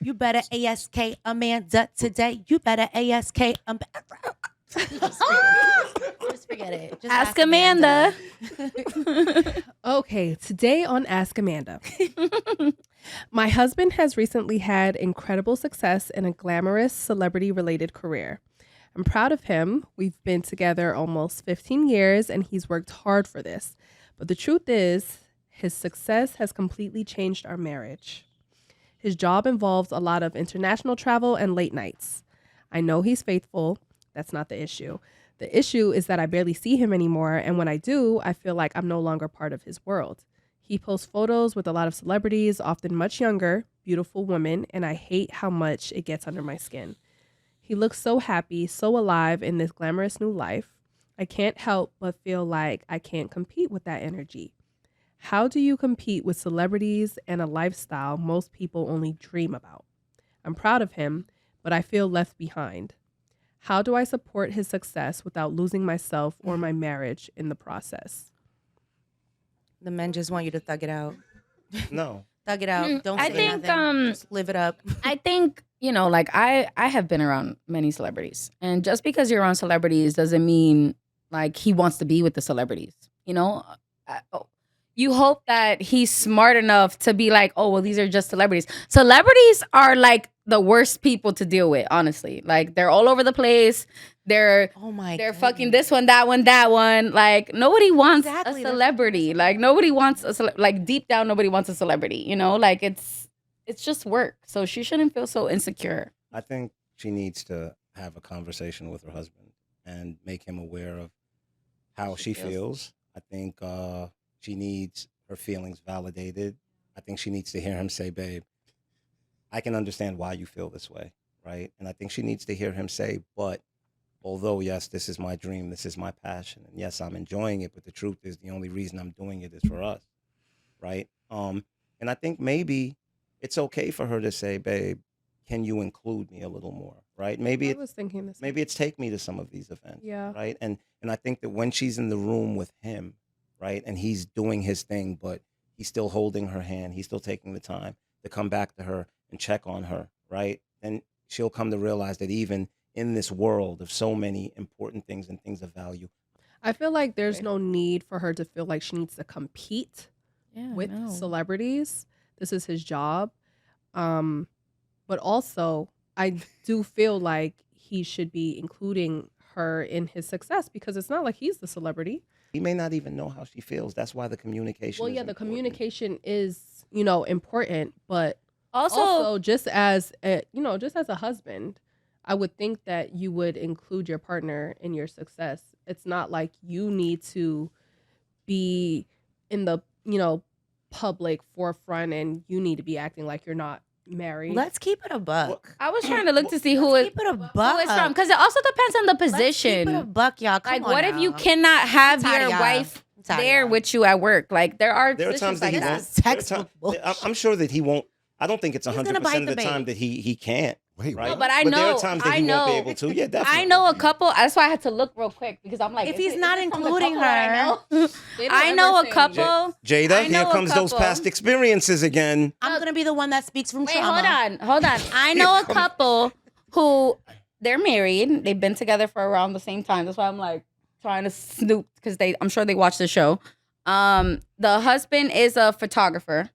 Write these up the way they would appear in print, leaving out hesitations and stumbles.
You better ask Amanda today. You better ask Amanda. Just forget it. Just Ask Amanda. Okay, today on Ask Amanda. My husband has recently had incredible success in a glamorous celebrity related career. I'm proud of him. We've been together almost 15 years and he's worked hard for this. But the truth is, his success has completely changed our marriage. His job involves a lot of international travel and late nights. I know he's faithful. That's not the issue. The issue is that I barely see him anymore, and when I do, I feel like I'm no longer part of his world. He posts photos with a lot of celebrities, often much younger, beautiful women, and I hate how much it gets under my skin. He looks so happy, so alive in this glamorous new life. I can't help but feel like I can't compete with that energy. How do you compete with celebrities and a lifestyle most people only dream about? I'm proud of him, but I feel left behind. How do I support his success without losing myself or my marriage in the process? The men just want you to thug it out. No. Thug it out. Don't I say think nothing. Just live it up. I think, like I have been around many celebrities. And just because you're around celebrities doesn't mean like he wants to be with the celebrities. You hope that he's smart enough to be like, oh, well, these are just celebrities. Celebrities are like the worst people to deal with, honestly. Like they're all over the place. They're they're fucking this one, that one, that one. Like nobody wants Exactly, a that's celebrity. Like nobody wants like deep down, nobody wants a celebrity. Like it's just work. So she shouldn't feel so insecure. I think she needs to have a conversation with her husband and make him aware of how she feels. I think she needs her feelings validated. I think she needs to hear him say, babe, I can understand why you feel this way, right? And I think she needs to hear him say, but although, yes, this is my dream, this is my passion, and yes, I'm enjoying it, but the truth is the only reason I'm doing it is for us, right? And I think maybe it's okay for her to say, babe, can you include me a little more, right? I was thinking this. Maybe it's take me to some of these events, Yeah. right? And I think that when she's in the room with him, right, and he's doing his thing, but he's still holding her hand, he's still taking the time to come back to her and check on her, right? And she'll come to realize that even in this world of so many important things and things of value, I feel like there's no need for her to feel like she needs to compete with celebrities. This is his job. But also, I do feel like he should be including her in his success because it's not like he's the celebrity. he may not even know how she feels. That's why the communication Well, is yeah, the important. communication is, important, but Also, also just as a husband, I would think that you would include your partner in your success. It's not like you need to be in the, public forefront and you need to be acting like you're not married. Let's keep it a buck. I was trying to look to see who Let's it keep it a who buck. it's from because it also depends on the Let's position. keep it a buck, y'all. Come Like, on what if you now. cannot have tired your of y'all. wife I'm tired of there y'all. with you at work? Like, there are There are times positions that like he that. won't. That's textbook I'm sure that he won't. I don't think it's He's 100% gonna bite of the the time bait. that he can't. Wait, Right? No, but I there are know- times that I he won't be know- able to. Yeah, definitely. I know a couple. That's why I had to look real quick because I'm like, If is he's it- not is it from the including couple that I know? They don't I ever know a say couple. Jada, I here know a comes those couple. past experiences again. I'm gonna be the one that speaks from Wait, trauma. hold on. I know a couple who they're married. They've been together for around the same time. That's why I'm like trying to snoop because I'm sure they watch the show. The husband is a photographer.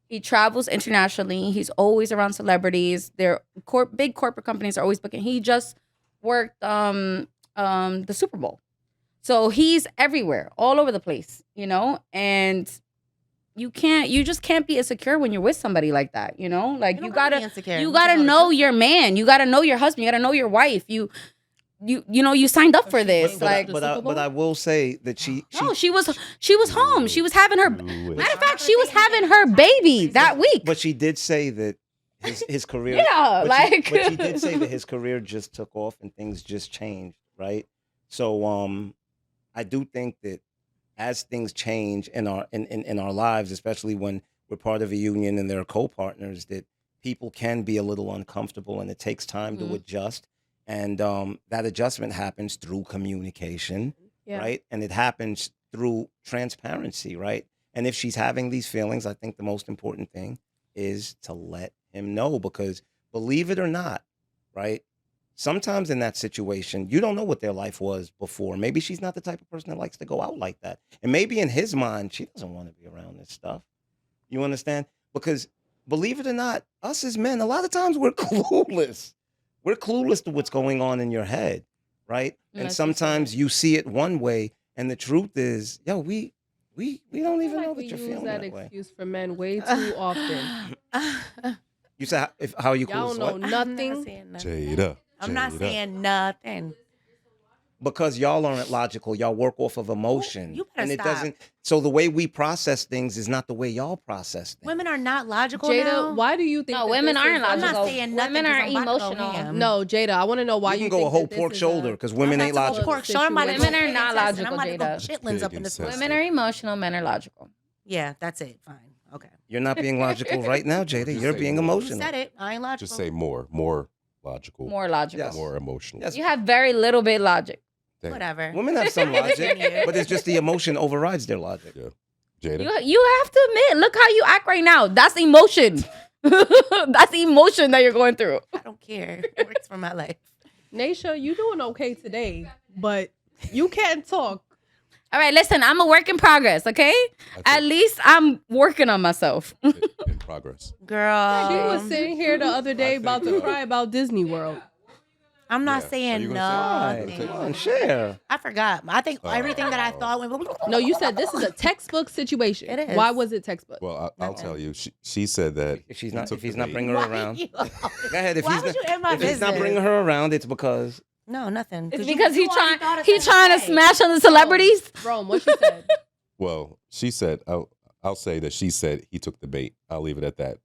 He travels internationally. He's always around celebrities. Big corporate companies are always booking. He just worked the Super Bowl. So he's everywhere, all over the place, and you just can't be insecure when you're with somebody like that, Like You you don't gotta be gotta insecure. you You gotta just know the know truth. your man. You gotta know your husband. You gotta know your wife. You signed up for this. But- Like But I will say that no, she was home. She was having her matter of fact, she was having her baby that week. But she did say that his career. Yeah, but she did say that his career just took off and things just changed, right? So I do think that as things change in our lives, especially when we're part of a union and there are co-partners, that people can be a little uncomfortable and it takes time to adjust. And that adjustment happens through communication, Yeah. right? And it happens through transparency, right? And if she's having these feelings, I think the most important thing is to let him know, because believe it or not, right? Sometimes in that situation, you don't know what their life was before. Maybe she's not the type of person that likes to go out like that. And maybe in his mind, she doesn't want to be around this stuff. You understand? Because believe it or not, us as men, a lot of times we're clueless. We're clueless to what's going on in your head, right? And That's sometimes you see it one way, and the truth is, yo, we don't I even feel know like that we you're use feeling that that way. excuse for men way too often. You say how you Y'all clueless? don't know What? nothing. Jada. I'm not Jada. saying nothing. Because y'all aren't logical. Y'all work off of emotion, you better and it stop. doesn't. So the way we process things is not the way y'all process things. Women are not logical Jada, now. why do you think No, that women this aren't is- I'm logical. not saying nothing. Women 'cause are I'm about to go emotional. ham. No, Jada, I want to know why you you can go a think whole that this pork is shoulder because women I'm ain't about to go logical. pork shoulder. I'm about to go Women are pay not attention. I'm logical, about to go Jada. chitlins up in this Big pussy. Women are emotional, men are logical. Yeah, that's it. Fine. Okay. You're not being logical right now, Jada. Just You're say being more. You emotional. said it. I ain't logical. Just say more logical, More logical. Yes. more emotional. Yes. You have very little bit logic. Damn. Whatever. Women have some logic, Yeah. but it's just the emotion overrides their logic. Yeah. Jada. You have to admit, look how you act right now. That's emotion. That's emotion that you're going through. I don't care. It works for my life. Nasha, you doing okay today, but you can't talk. All right, listen, I'm a work in progress, okay? At least I'm working on myself. in progress. Girl. She was sitting here the other day think, about to cry about Disney World. I'm not Yeah. Are saying you no. gonna say Right. Nothing. Come on, share. I forgot. I think everything that I thought went. No, you said this is a textbook situation. It is. Why was it textbook? Well, I'll tell you. She said that If she's he not, took if he's the not bait. bringing her around, You- go ahead. If Why he's would not, you in my if he's not business? bringing her around, it's because No, nothing. It's you- because you he already trying thought a he certain trying to way. smash on the celebrities. Rome, what she said? Well, she said I'll say that she said he took the bait. I'll leave it at that.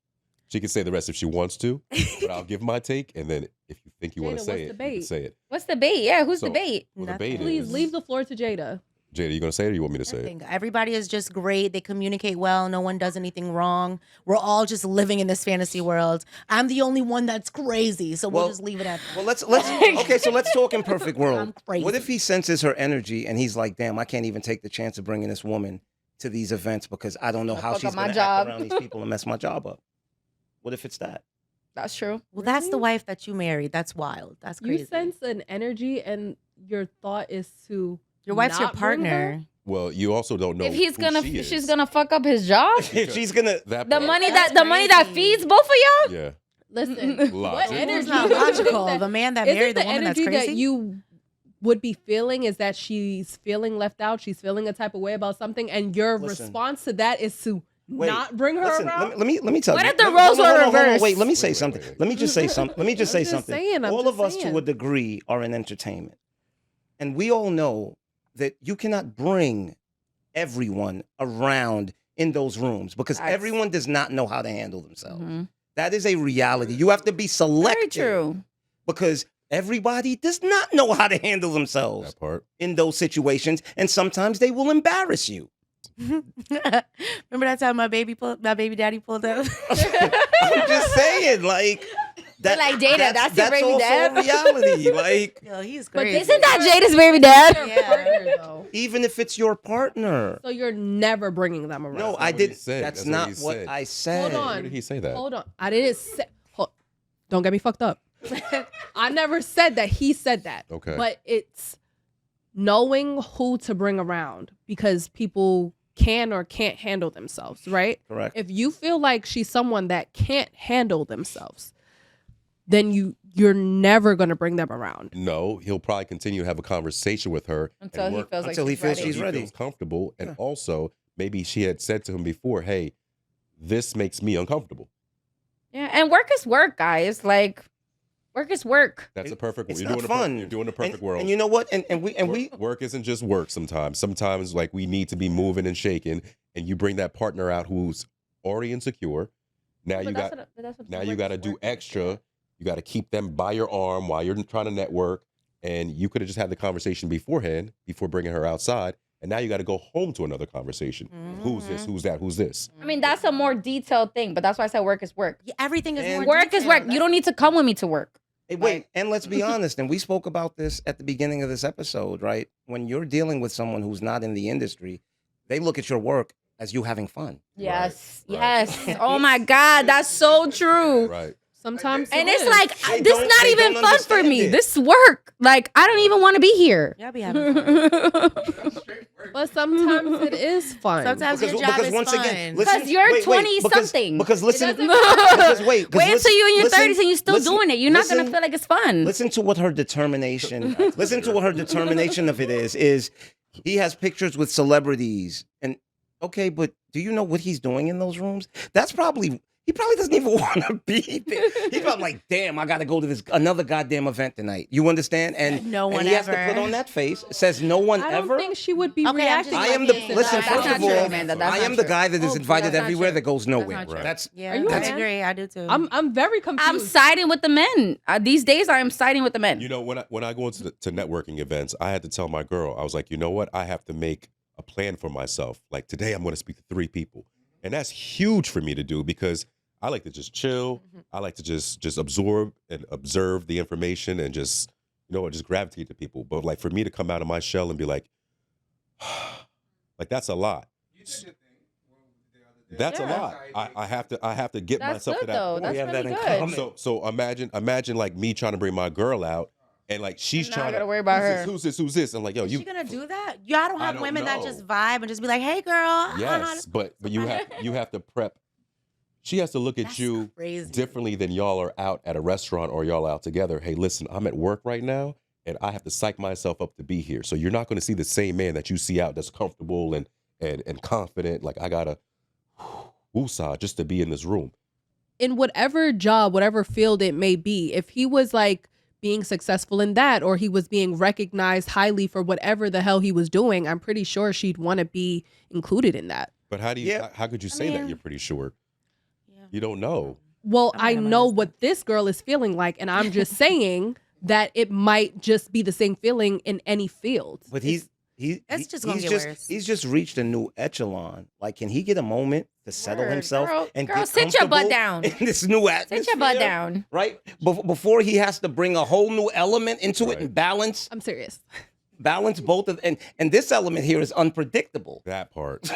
She can say the rest if she wants to, but I'll give my take, and then if you think you want Jada, to say what's it, the you bait? can say it. What's the bait? Yeah, who's the So- bait? Well, the Nothing. bait Please is leave the floor to Jada. Jada. You gonna say it, or you want me to say it? Nothing. Everybody is just great. They communicate well. No one does anything wrong. We're all just living in this fantasy world. I'm the only one that's crazy, so we'll Well- just leave it at that. well, let's okay. So let's talk in perfect world. I'm crazy. What if he senses her energy and he's like, "Damn, I can't even take the chance of bringing this woman to these events because I don't know how Fuck she's up my going to job." act around these people and mess my job up." What if it's that? That's true. Well, that's the wife that you married. That's wild. That's crazy. You sense an energy, and your thought is to Your wife's your not bring her? partner. Well, you also don't know If he's who gonna, she is. she's gonna fuck up his job. If she's gonna, that The part. money That's the money that crazy. feeds both of y'all. Yeah. Listen, what Logic. energy? It's not do you think logical. that- The man that Isn't married the the woman that's energy crazy. that you would be feeling is that she's feeling left out, she's feeling a type of way about something, and your Listen. response to that is to Wait, not bring her listen, around? let me tell What you. if the Let me- roles hold on, were hold on, reversed? Wait, let me say Wait, something. wait. Let me just say something. Let me just say just something. saying, I'm All just of us saying. to a degree are in entertainment. And we all know that you cannot bring everyone around in those rooms because Facts. everyone does not know how to handle themselves. Mhm. That is a reality. You have to be selective. Very true. Because everybody does not know how to handle themselves That part. in those situations, and sometimes they will embarrass you. Remember that time my baby daddy pulled up? I'm just saying, like that. like, Jada, that's your baby also dad? a reality. Like, Yo, he's But crazy. Isn't that Jada's baby dad? Your Yeah. partner, though. even if it's your partner. So you're never bringing them around. No, not I what he didn't. said. That's That's what not he what said. I said. Hold on. Where did he say that? Hold on. I didn't say. Don't get me fucked up. I never said that he said that. Okay. But it's knowing who to bring around because people can or can't handle themselves, right? Correct. If you feel like she's someone that can't handle themselves, then you're never going to bring them around. No, he'll probably continue to have a conversation with her Until and he work feels like until he she's feels ready. she's ready. feels comfortable, and Yeah. also maybe she had said to him before, "Hey, this makes me uncomfortable." Yeah, and work is work, guys. Like, work is work. That's a perfect. It's You're not doing fun. You're doing the perfect world. And you know what? And we Work isn't just work. Sometimes like we need to be moving and shaking, and you bring that partner out who's already insecure. Now you got now you got to do extra. You got to keep them by your arm while you're trying to network, and you could have just had the conversation beforehand before bringing her outside. And now you got to go home to another conversation. Who's this? Who's that? Who's this? I mean, that's a more detailed thing, but that's why I said work is work. Yeah, everything is And- more Work is work. detailed. You don't need to come with me to work. Hey, wait, and let's be honest, and we spoke about this at the beginning of this episode, right? When you're dealing with someone who's not in the industry, they look at your work as you having fun. Yes, Right. yes. Oh my God, that's so true. Right. Sometimes And it it's is. like They this don't- not they even don't fun for understand me. it. This work. Like I don't even want to be here. Y'all be having fun. But sometimes it is fun. Sometimes your job is fun. Because you're wait, 20-something. Because listen, doesn't- because wait Wait until you're in your listen- 30s and you're still listen- doing it. You're not gonna listen- feel like it's fun. Listen to what her determination. listen to what her determination of it is. Is he has pictures with celebrities and okay, but do you know what he's doing in those rooms? That's probably. He probably doesn't even want to be there. He's probably like, damn, I got to go to this another goddamn event tonight. You understand? And No one and he has to ever. put on that face. It says no one I don't ever. think she would be Okay, I'm reacting. just I am like the this if listen. I- That's First not of true, all, Amanda. That's I not am the true. guy that is Oh, invited that's not everywhere true. that goes nowhere. not true. That's Yeah, Are you I a man? agree. I do too. I'm very confused. I'm siding with the men. These days, I am siding with the men. You know, when I go into to networking events, I had to tell my girl, I was like, you know what? I have to make a plan for myself. Like today, I'm going to speak to 3 people, and that's huge for me to do because I like to just chill. I like to just absorb and observe the information and just just gravitate to people. But like for me to come out of my shell and be like that's a lot. That's a lot. I have to get That's myself good to that though. point. That's We have really that in good. common. So imagine like me trying to bring my girl out and like she's Now I trying gotta to worry about who's this? Who's this? I'm like, yo, Is you she gonna do that? Y'all don't I have don't women that know. just vibe and just be like, "Hey, girl." yes, but you have to prep. She has to look at That's you crazy. differently than y'all are out at a restaurant or y'all out together. Hey, listen, I'm at work right now and I have to psych myself up to be here. So you're not going to see the same man that you see out that's comfortable and confident. Like I gotta woosah just to be in this room. in whatever job, whatever field it may be, if he was like being successful in that or he was being recognized highly for whatever the hell he was doing, I'm pretty sure she'd want to be included in that. But how do you? Yeah. How could you say that? mean- You're pretty sure. Yeah. You don't know. Well, I'm not I gonna know understand. what this girl is feeling like, and I'm just saying that it might just be the same feeling in any field. But It's just gonna he's get worse. He's just reached a new echelon. Like, can he get a moment to settle Word. himself Girl, and girl, get sit your butt comfortable down. in this new atmosphere? Sit your butt down. Right before he has to bring a whole new element into it Right. and balance I'm serious. both of and this element here is unpredictable. That part.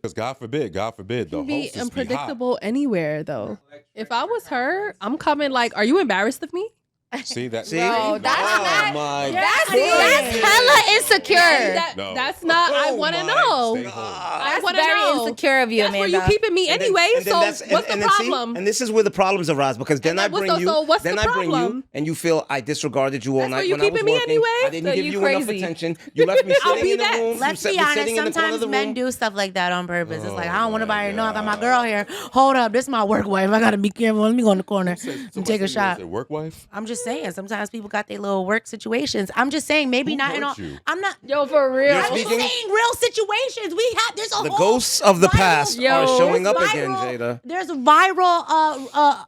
Because God forbid, the Can be hostess unpredictable anywhere though. If I was her, I'm coming like, are you embarrassed of me? Be hot. See that? See? Bro, that's Oh, not- my That's Yeah. hella insecure. That, No. That's not. I Oh want to my know. Stay home. I That's want to very know. insecure of you, That's where Amanda. you keeping me And then- anyway. and then So that's- what's and the then see, problem? and this is where the problems arise because then I then bring so you, what's then the I bring you, problem? and you feel I disregarded you all That's night where you when I was keeping me working. anyway? I didn't So give you you enough crazy. attention. You left me I'll sitting be in the that. room. Let's you be me honest. sitting in the corner of Sometimes the men room. do stuff like that on purpose. It's like, I Oh, don't want nobody to know I got my God. girl here. Hold up, this is my work wife. I gotta be careful. Let me go in the corner and take a shot. Work wife. I'm just saying. Sometimes people got their little work situations. I'm just saying. Maybe Who not in all. hurt you? I'm not. Yo, for real. You're I'm speaking- saying real situations. We have. There's a The whole ghosts of the viral- past Yo, are showing there's up again, viral- Jada. There's viral,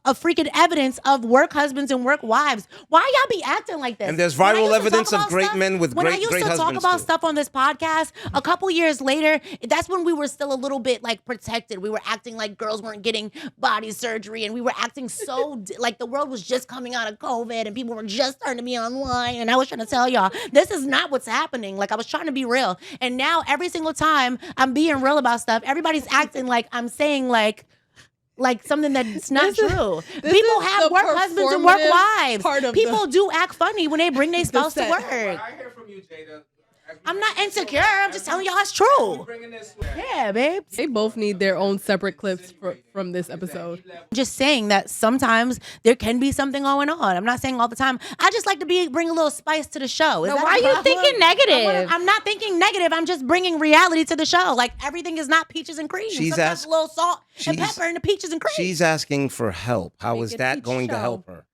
a freaking evidence of work husbands and work wives. Why y'all be acting like this? And there's When I viral used to evidence talk of about great stuff- men with when I great used to talk husbands, about too. stuff on this podcast, a couple years later, that's when we were still a little bit like protected. We were acting like girls weren't getting body surgery, and we were acting so like the world was just coming out of COVID, and people were just starting to be online. And I was trying to tell y'all, this is not what's happening. Like I was trying to be real, and now every single time I'm being real about stuff, everybody's acting like I'm saying like something that's not This is- true. this People is have the work husbands and work performative wives. part of People the- do act funny when they bring their spouse to set. work. I hear from you, Jada. I'm not insecure. I'm just telling y'all it's true. Bringing this. Yeah, babes. They both need their own separate clips from this episode. I'm just saying that sometimes there can be something going on. I'm not saying all the time. I just like to bring a little spice to the show. Is No, that why a are you problem? thinking negative? I'm not thinking negative. I'm just bringing reality to the show. Like everything is not peaches and cream. She's Sometimes ask- a little salt and she's- pepper in the peaches and cream. She's asking for help. How Make is it that each going to show. help her?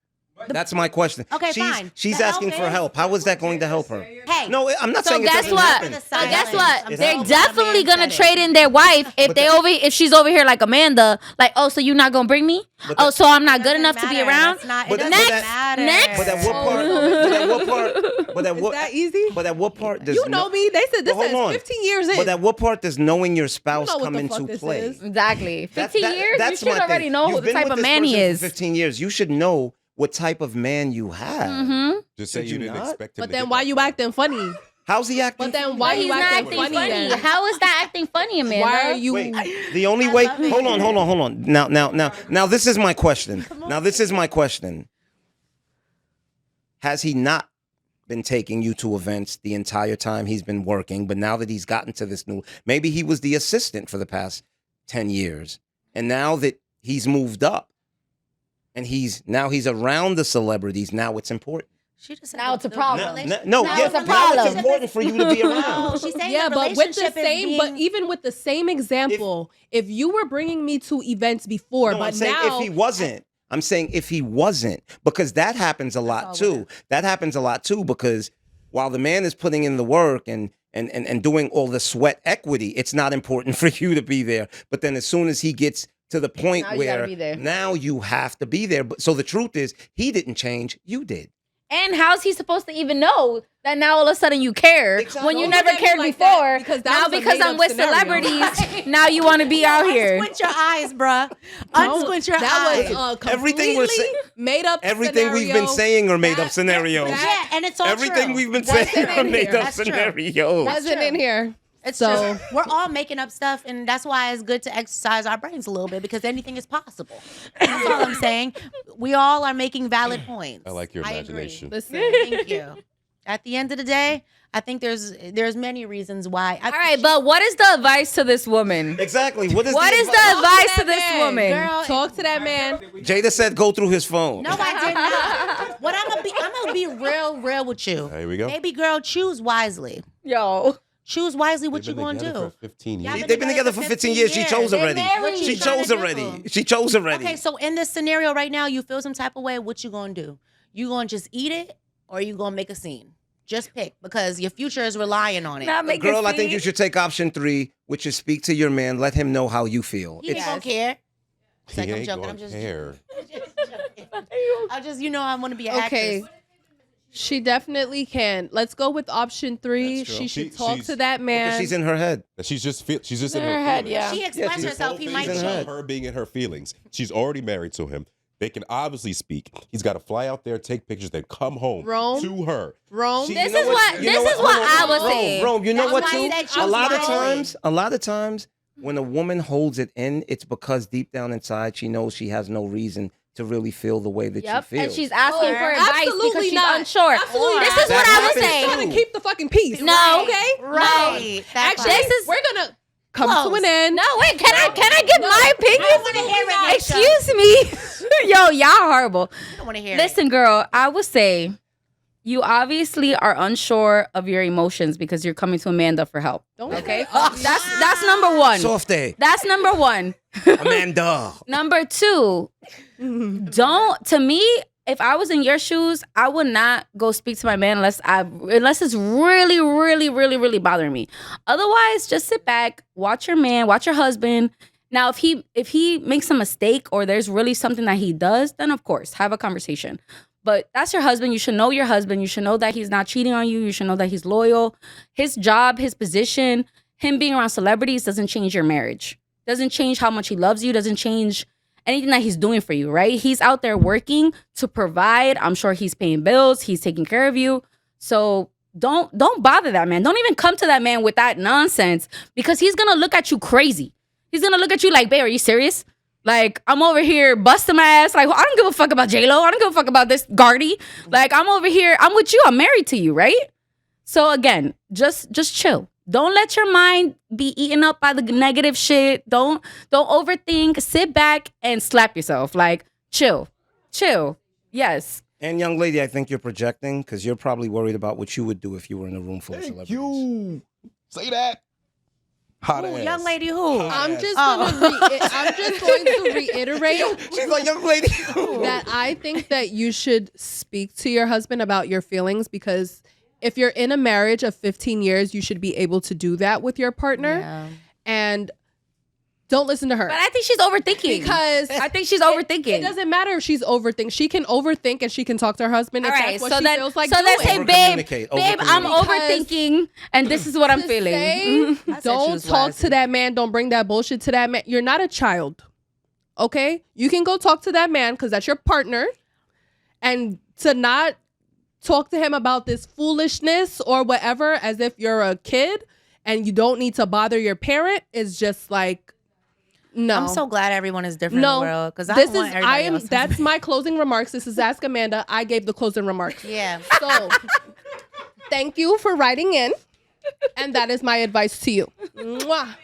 That's my question. Okay, she's, fine. She's The asking help for is- help. How is that going to help her? Hey. No, I'm not So saying it guess doesn't what? happen. So Silence. guess what? I'm They're so glad definitely man gonna said trade it. in their wife if But if she's over here like Amanda. Like, oh, so you're not gonna bring me? But Oh, that- so I'm not good Doesn't enough to be matter. around? That's not, But it that- doesn't but that- matter. next- But at what part? But at what part? But at Is what? that easy? But at what part does You know me. They said this But hold on. is 15 years in. But at what part does knowing your spouse know what come the fuck into this play? is. Exactly. That- 15 that- years, you that's should my already thing. know You've the been type with of this man he person is. for 15 years. You should know what type of man you have. Mm-hmm. Just say Should you you didn't not? expect him But to then get why that you far. acting funny? How's he acting? But then funny? why He's you not acting acting funny funny. then? How is that acting funny, Amanda? Why are you? Wait, the only way. Hold on. Now, this is my question. Has he not been taking you to events the entire time he's been working? But now that he's gotten to this new, maybe he was the assistant for the past 10 years, and now that he's moved up, and he's around the celebrities. Now it's important. She just said Now it's a problem. No, Now yeah, it's a now problem. it's important for you to be No, around. she's saying Yeah, the but with the relationship is same, but being- even with the same example, if you were bringing me to events before, No, but I'm saying now if he wasn't. I'm saying if he wasn't, because that happens a lot too. That happens a lot too, because while the man is putting in the work and doing all the sweat equity, it's not important for you to be there. But then as soon as he gets to the point Now you gotta where be there. now you have to be there. But so the truth is, he didn't change, you did. And how's he supposed to even know that now all of a sudden you care Exactly. when you Don't never look at me cared like before? that, because that Now was a because I'm made-up with scenario. celebrities, now you want to be out here. Unsquint your eyes, bruh. Unsquint your that eyes. was a Everything we're completely made up. Everything we've been saying are made up scenarios. that- Yeah, and it's all Everything true. we've been Wasn't saying are in made here. up That's true. scenarios. That's wasn't true. in here. It's So- true. We're all making up stuff, and that's why it's good to exercise our brains a little bit because anything is possible. That's all I'm saying. We all are making valid points. I like your agree. imagination. Listen, Thank you. At the end of the day, I think there's many reasons why. All right, but what is the advice to this woman? Exactly. What is What the is advice? the advice to that this man, woman? girl, talk to that man. Jada said go through his phone. no, I did not. What I'm gonna be real with you. Here we go. Baby girl, choose wisely. Yo. Choose wisely what They've you been gonna together do. for 15 Yeah, years. They've been together for 15 years. She chose They already. married. She What you chose tryna already. do? She chose already. Okay, so in this scenario right now, you feel some type of way. What you gonna do? You gonna just eat it, or you gonna make a scene? Just pick because your future is relying on it. Not make Girl, a I think scene. you should take option 3, which is speak to your man. Let him know how you feel. He ain't gonna care. It's He like, I'm ain't joking. gonna I'm just care. I just, I want to be an Okay. actress. She definitely can. Let's go with option 3. That's true. She should She- talk she's- to that man. Because she's in her head. She's just in In her her head, feelings. yeah. She expressed she's herself. He Thing might is in her about change. head. her being in her feelings. She's already married to him. They can obviously speak. He's got to fly out there, take pictures, then come home Rome? to her. Rome. She- This you know is what- what you this know is what- what hold on, I hold was on. saying. Rome, you know That's what why I too? said A choose lot of wisely. times when a woman holds it in, it's because deep down inside she knows she has no reason to really feel the way that Yep. she feels. And she's asking for advice because Absolutely she's not. unsure. Absolutely This not. is what That I was happens saying. We're gonna keep the fucking peace. No. Okay. Right. That Actually, part. This is- we're gonna come to Close. an end. No, wait, can I give my opinion? I wanna hear it, Nisha. Excuse me. Yo, y'all horrible. I don't want to hear Listen, girl, I would say you obviously are unsure of your emotions because you're coming to Amanda for help. Don't Okay? That's number one. Softy. That's number one. Amanda. Number two, to me, if I was in your shoes, I would not go speak to my man unless it's really, really, really, really bothering me. Otherwise, just sit back, watch your man, watch your husband. Now, if he makes a mistake or there's really something that he does, then of course, have a conversation. But that's your husband. You should know your husband. You should know that he's not cheating on you. You should know that he's loyal. His job, his position, him being around celebrities doesn't change your marriage. Doesn't change how much he loves you. Doesn't change anything that he's doing for you, right? He's out there working to provide. I'm sure he's paying bills. He's taking care of you. So don't bother that man. Don't even come to that man with that nonsense because he's going to look at you crazy. He's going to look at you like, babe, are you serious? Like, I'm over here busting my ass. Like, I don't give a fuck about J-Lo. I don't give a fuck about this Gardy. Like, I'm over here. I'm with you. I'm married to you, right? So again, just chill. Don't let your mind be eaten up by the negative shit. Don't overthink. Sit back and slap yourself. Like, chill. Yes. And young lady, I think you're projecting because you're probably worried about what you would do if you were in a room full of Thank celebrities. you. Say that. Hot Who, ass. young lady who? I'm just Oh. I'm just going to reiterate She's like, young lady. that I think that you should speak to your husband about your feelings because if you're in a marriage of 15 years, you should be able to do that with your partner. Yeah. And don't listen to her. But I think she's overthinking. Because I think she's overthinking. it doesn't matter if she's overthinking. She can overthink and she can talk to her husband if All right, that's what so she then, feels like so then doing. say, babe, Overcommunicate, I'm overcommunicate. overthinking, and this is what I'm To feeling. say, said don't choose talk wisely. to that man. Don't bring that bullshit to that man. You're not a child. Okay? You can go talk to that man because that's your partner. And to not talk to him about this foolishness or whatever as if you're a kid and you don't need to bother your parent is just like, no. I'm so glad everyone is different in the world because that's my closing remarks. This is Ask Amanda. I gave the closing remarks. Yeah. So thank you for writing in. And that is my advice to you. Mwah.